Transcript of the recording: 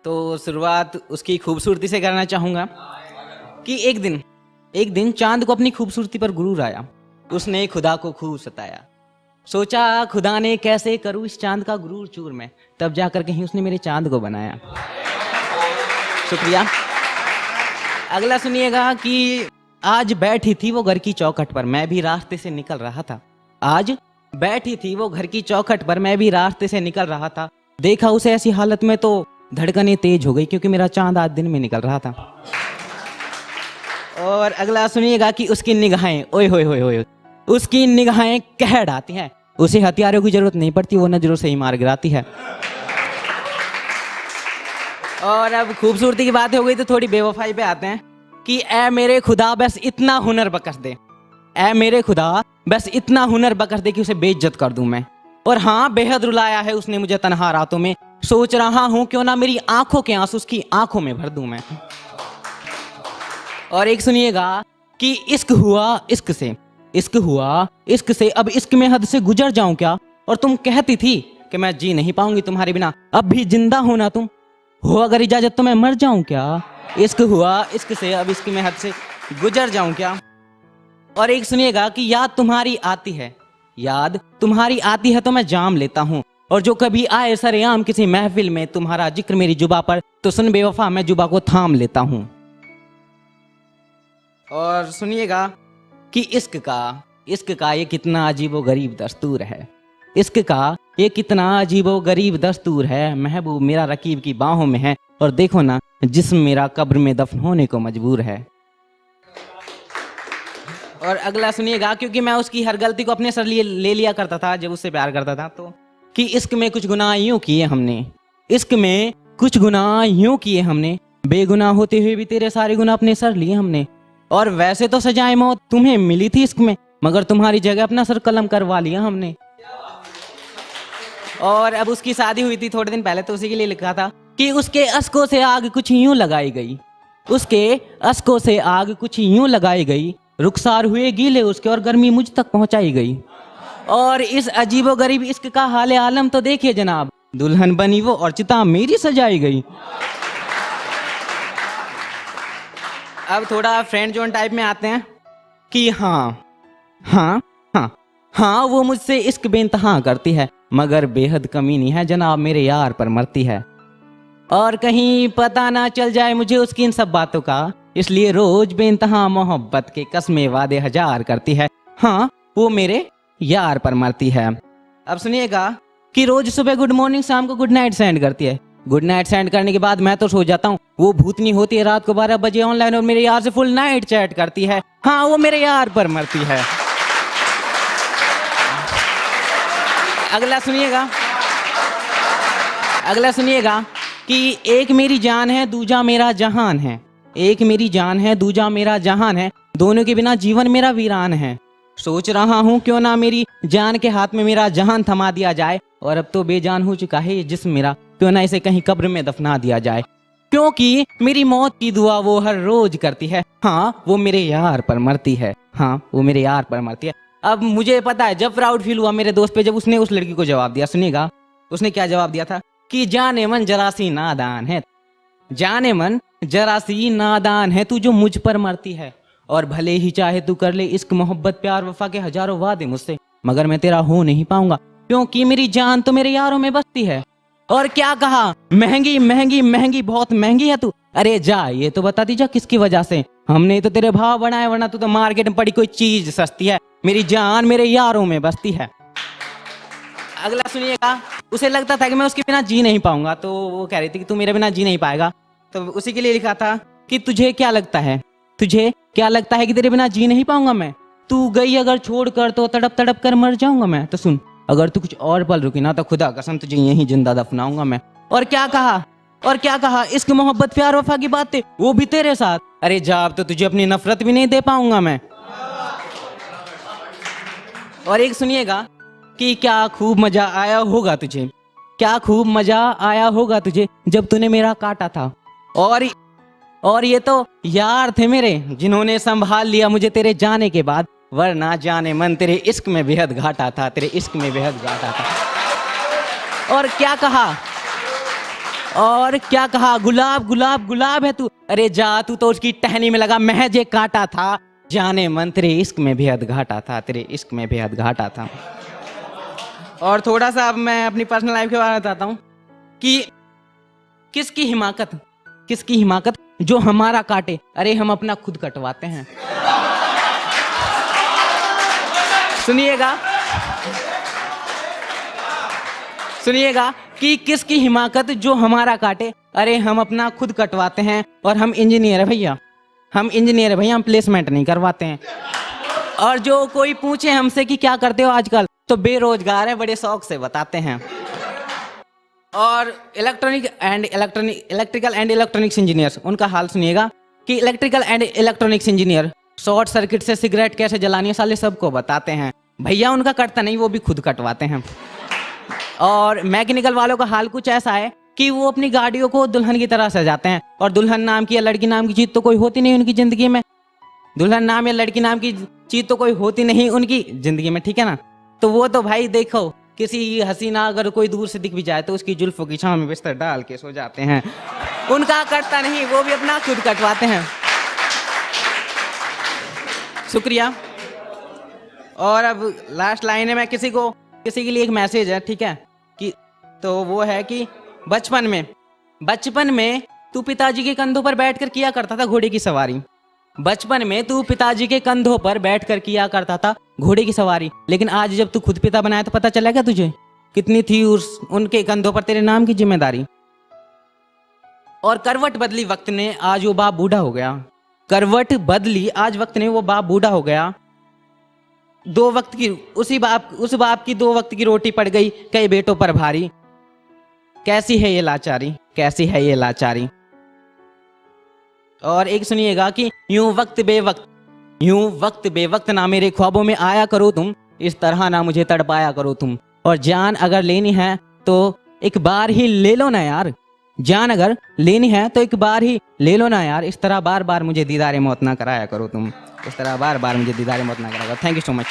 तो शुरुआत उसकी खूबसूरती से करना चाहूँगा कि एक दिन चांद को अपनी खूबसूरती पर गुरूर आया। उसने खुदा को खूब सताया। सोचा खुदा ने कैसे करूँ इस चांद का गुरूर चूर में, तब जाकर कहीं उसने मेरे चांद को बनाया। शुक्रिया। अगला सुनिएगा कि आज बैठी थी वो घर की चौखट पर, मैं भी रास्ते से निकल रहा था। आज बैठी थी वो घर की चौखट पर, मैं भी रास्ते से निकल रहा था। देखा उसे ऐसी हालत में तो धड़कनें तेज हो गई, क्योंकि मेरा चांद आज दिन में निकल रहा था। और अगला सुनिएगा कि उसकी निगाहें, ओए होए होए होए, उसकी निगाहें कह डाती हैं। उसे हथियारों की जरूरत नहीं पड़ती, वो नजरों से ही मार गिराती है। और अब खूबसूरती की बात हो गई तो थोड़ी बेवफाई पे आते हैं कि ऐ मेरे खुदा बस इतना हुनर बख्श दे, ऐ मेरे खुदा बस इतना हुनर बख्श दे कि उसे बेइज्जत कर दूं मैं। और हाँ, बेहद रुलाया है उसने मुझे तन्हा रातों में, सोच रहा हूं क्यों ना मेरी आंखों के आंसू उसकी आंखों में भर दूं मैं। और एक सुनिएगा कि इश्क हुआ इश्क से, इश्क हुआ इश्क से, अब इश्क में हद से गुजर जाऊं क्या। और तुम कहती थी कि मैं जी नहीं पाऊंगी तुम्हारे बिना, अब भी जिंदा होना तुम हो अगर इजाजत तो मैं मर जाऊं क्या। इश्क हुआ इश्क से, अब इश्क में हद से गुजर जाऊं क्या। और एक सुनिएगा कि याद तुम्हारी आती है, याद तुम्हारी आती है तो मैं जाम लेता हूं, और जो कभी आए सरेआम किसी महफिल में तुम्हारा जिक्र मेरी जुबा पर, तो सुन बेवफा मैं जुबा को थाम लेता हूं। और सुनिएगा कि इश्क का ये कितना अजीबो गरीब दस्तूर है, इश्क का ये कितना अजीबो गरीब दस्तूर है। महबूब मेरा रकीब की बाहों में है, और देखो ना जिस्म मेरा कब्र में दफन होने को मजबूर है। और अगला सुनिएगा, क्योंकि मैं उसकी हर गलती को अपने सर लिए ले लिया करता था जब उससे प्यार करता था, तो कि इश्क में कुछ गुनाह यूं किए हमने, इश्क में कुछ गुनाह यूं किए हमने, बेगुनाह होते हुए भी तेरे सारे गुनाह अपने सर लिए हमने। और वैसे तो सजाए मौत तुम्हें मिली थी इश्क में, मगर तुम्हारी जगह अपना सर कलम करवा लिया हमने। और अब उसकी शादी हुई थी थोड़े दिन पहले, तो उसी के लिए लिखा था कि उसके अश्कों से आग कुछ यूं लगाई गई, उसके अश्कों से आग कुछ यूं लगाई गई, रुखसार हुए गीले उसके और गर्मी मुझ तक पहुंचाई गई। और इस अजीबो गरीब इश्क का हाल आलम तो देखिए जनाब, दुल्हन बनी वो और चिता मेरी सजाई गई। अब थोड़ा फ्रेंड जोन टाइप में आते हैं कि हाँ हाँ हाँ हाँ, वो मुझसे इश्क बेइंतहा करती है, मगर बेहद कमीनी है जनाब मेरे यार पर मरती है। और कहीं पता ना चल जाए मुझे उसकी इन सब बातों का, इसलिए रोज बेइंतहा मोहब्बत के कस्मे वादे हजार करती है। हाँ, वो मेरे यार पर मरती है। अब सुनिएगा कि रोज सुबह गुड मॉर्निंग, शाम को गुड नाइट सेंड करती है। गुड नाइट सेंड करने के बाद मैं तो सो जाता हूँ, वो भूतनी होती है रात को 12 बजे ऑनलाइन और मेरे यार से फुल नाइट चैट करती है। हाँ, वो मेरे यार पर मरती है। अगला सुनिएगा कि एक मेरी जान है दूजा मेरा जहान है, एक मेरी जान है दूजा मेरा जहान है, दोनों के बिना जीवन मेरा वीरान है। सोच रहा हूँ क्यों ना मेरी जान के हाथ में मेरा जहान थमा दिया जाए, और अब तो बेजान हो चुका है ये जिस्म मेरा, क्यों ना इसे कहीं कब्र में दफना दिया जाए, क्योंकि मेरी मौत की दुआ वो हर रोज करती है। हाँ, वो मेरे यार पर मरती है। हाँ, वो मेरे यार पर मरती है। अब मुझे पता है जब प्राउड फील हुआ मेरे दोस्त पे जब उसने उस लड़की को जवाब दिया। सुनिएगा उसने क्या जवाब दिया था कि जाने मन जरा सी नादान है, जाने मन जरा सी नादान है तू जो मुझ पर मरती है, और भले ही चाहे तू कर ले इश्क मोहब्बत प्यार वफा के हजारों वादे मुझसे, मगर मैं तेरा हो नहीं पाऊंगा, क्योंकि मेरी जान तो मेरे यारों में बसती है। और क्या कहा, महंगी महंगी महंगी बहुत महंगी है तू, अरे जा ये तो बता दीजा किसकी वजह से, हमने तो तेरे भाव बढ़ाए वरना तू तो मार्केट में पड़ी कोई चीज सस्ती है, मेरी जान मेरे यारों में बसती है। अगला सुनिएगा, उसे लगता था कि मैं उसके बिना जी नहीं पाऊंगा, तो वो कह रही थी कि तू मेरे बिना जी नहीं पाएगा, तो उसी के लिए लिखा था कि तुझे क्या लगता है, तुझे क्या लगता है कि तेरे बिना जी नहीं पाऊंगा मैं, तू गई अगर छोड़ कर तो तड़प तड़प कर मर जाऊंगा मैं, तो सुन अगर तू कुछ और पल रुकी ना तो खुदा कसम तुझे यहीं जिंदा दफनाऊंगा मैं। और क्या कहा इश्क मोहब्बत प्यार वफा की बातें वो भी तेरे साथ, अरे जा अब तो तुझे अपनी नफरत भी नहीं दे पाऊंगा मैं। और एक सुनिएगा कि क्या खूब मजा आया होगा तुझे, क्या खूब मजा आया होगा तुझे जब तूने मेरा काटा था, और ये तो यार थे मेरे जिन्होंने संभाल लिया मुझे तेरे जाने के बाद, वरना जाने मन तेरे इश्क में बेहद घाटा था, तेरे इश्क में बेहद घाटा था। और क्या और क्या कहा, गुलाब गुलाब गुलाब है तू, अरे जा तू तो उसकी टहनी में लगा, महज एक कांटा था, जाने मन तेरे इश्क में बेहद घाटा था, तेरे इश्क में बेहद घाटा था। और थोड़ा सा अब मैं अपनी पर्सनल लाइफ के बारे में बताता हूँ कि किसकी हिमाकत जो हमारा काटे, अरे हम अपना खुद कटवाते हैं। सुनिएगा कि किसकी हिमाकत जो हमारा काटे, अरे हम अपना खुद कटवाते हैं। और हम इंजीनियर है भैया, हम प्लेसमेंट नहीं करवाते हैं। और जो कोई पूछे हमसे कि क्या करते हो आजकल, तो बेरोजगार है, बड़े शौक से बताते हैं। और इलेक्ट्रिकल एंड इलेक्ट्रॉनिक्स इंजीनियर्स, उनका हाल सुनिएगा कि electrical and electronics engineer short circuit से सिगरेट कैसे जलानी है साले सबको बताते हैं। भैया उनका कटता नहीं, वो भी खुद कटवाते हैं। और मैकेनिकल वालों का हाल कुछ ऐसा है कि वो अपनी गाड़ियों को दुल्हन की तरह सजाते हैं, और दुल्हन नाम की या लड़की नाम की चीज तो कोई होती नहीं उनकी जिंदगी में। दुल्हन नाम या लड़की नाम की चीज तो कोई होती नहीं उनकी जिंदगी में, ठीक है ना। तो वो तो भाई देखो, किसी हसीना अगर कोई दूर से दिख भी जाए तो उसकी जुल्फों की छांव में बिस्तर डाल के सो जाते हैं। उनका कटता नहीं, वो भी अपना खुद कटवाते हैं। शुक्रिया। और अब लास्ट लाइन है, मैं किसी के लिए एक मैसेज है, ठीक है, कि तो वो है कि बचपन में तू पिताजी के कंधों पर बैठकर किया करता था घोड़े की सवारी। बचपन में तू पिताजी के कंधों पर बैठकर किया करता था घोड़े की सवारी, लेकिन आज जब तू खुद पिता बनाया तो पता चला क्या तुझे कितनी थी उनके कंधों पर तेरे नाम की जिम्मेदारी। और करवट बदली वक्त ने, आज वो बाप बूढ़ा हो गया। करवट बदली आज वक्त ने, वो बाप बूढ़ा हो गया। उस बाप की 2 वक्त की रोटी पड़ गई कई बेटों पर भारी। कैसी है ये लाचारी। और एक सुनिएगा कि यूं वक्त बेवक्त ना मेरे ख्वाबों में आया करो तुम, इस तरह ना मुझे तड़पाया करो तुम। और जान अगर लेनी है तो एक बार ही ले लो ना यार, इस तरह बार बार मुझे दीदारे मौत ना कराया करो तुम, थैंक यू सो मच।